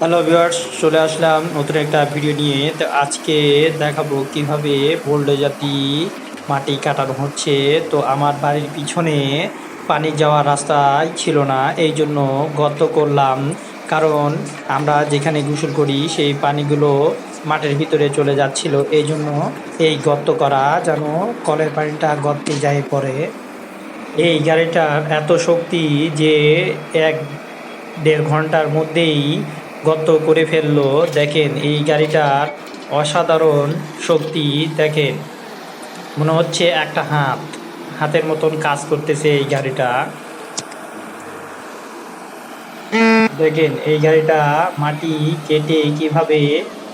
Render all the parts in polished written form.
Hello viewers, চলে আসলাম নতুন একটা ভিডিও নিয়ে। তো আজকে দেখাবো কিভাবে বোল্ডোজার দিয়ে মাটি কাটানো হচ্ছে। তো আমার বাড়ির পিছনে পানি যাওয়ার রাস্তাই ছিল না, এই জন্য গর্ত করলাম। কারণ আমরা যেখানে গোসল করি সেই পানিগুলো মাটির ভিতরে চলে যাচ্ছিল, এই জন্য এই গর্ত করা, যেন কলের পানিটা গর্তে যায় পড়ে। এই গাড়িটার এত শক্তি যে ১-১.৫ ঘন্টার মধ্যেই গর্ত করে ফেললো। দেখেন এই গাড়িটার অসাধারণ শক্তি। দেখেন, মনে হচ্ছে একটা হাতের মতন কাজ করতেছে এই গাড়িটা। দেখেন এই গাড়িটা মাটি কেটে কিভাবে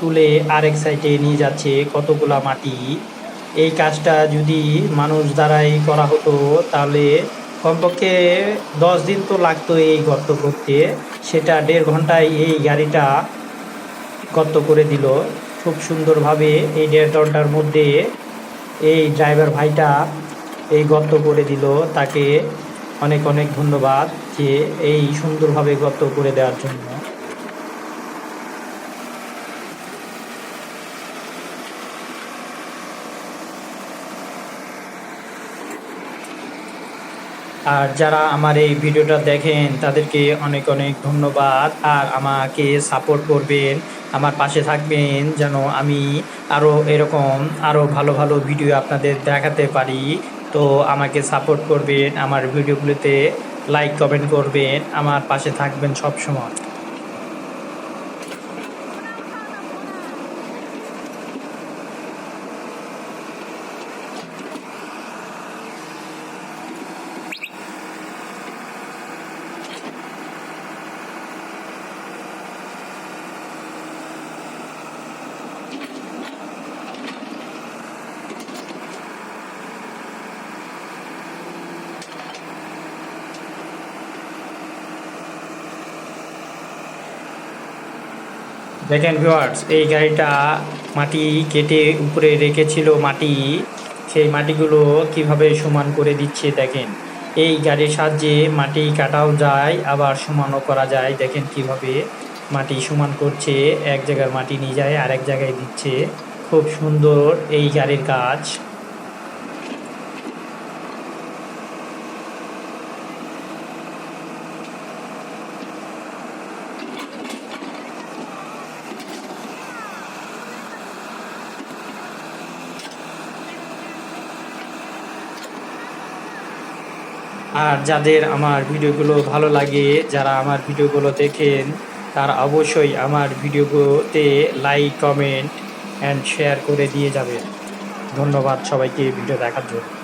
তুলে আরেক সাইডে নিয়ে যাচ্ছে, কতগুলা মাটি। এই কাজটা যদি মানুষ দ্বারাই করা হতো তাহলে কমপক্ষে 10 দিন তো লাগতো এই গর্ত করতে, সেটা 1.5 ঘন্টায় এই গাড়িটা গর্ত করে দিল খুব সুন্দরভাবে। এই 1.5 ঘন্টার মধ্যে এই ড্রাইভার ভাইটা এই গর্ত করে দিল। তাকে অনেক অনেক ধন্যবাদ যে এই সুন্দরভাবে গর্ত করে দেওয়ার জন্য। আর যারা আমার এই ভিডিওটা দেখেন তাদেরকে অনেক অনেক ধন্যবাদ। আর আমাকে সাপোর্ট করবেন, আমার পাশে থাকবেন, যেন আমি আরও এরকম আরও ভালো ভালো ভিডিও আপনাদের দেখাতে পারি। তো আমাকে সাপোর্ট করবেন, আমার ভিডিওগুলোতে লাইক কমেন্ট করবেন, আমার পাশে থাকবেন সব সময়। দেখেন ভিউয়ার্স, এই গাড়িটা মাটি কেটে উপরে রেখেছিল মাটি, সেই মাটিগুলো কিভাবে সমান করে দিচ্ছে। দেখেন এই গাড়ির সাহায্যে মাটি কাটাও যায় আবার সমানও করা যায়। দেখেন কিভাবে মাটি সমান করছে, এক জায়গার মাটি নিয়ে যায় আরেক জায়গায় দিচ্ছে। খুব সুন্দর এই গাড়ির কাজ। আর যাদের আমার ভিডিওগুলো ভালো লাগে, যারা আমার ভিডিওগুলো দেখেন, তারা অবশ্যই আমার ভিডিওগুলোতে লাইক কমেন্ট অ্যান্ড শেয়ার করে দিয়ে যাবেন। ধন্যবাদ সবাইকে ভিডিও দেখার জন্য।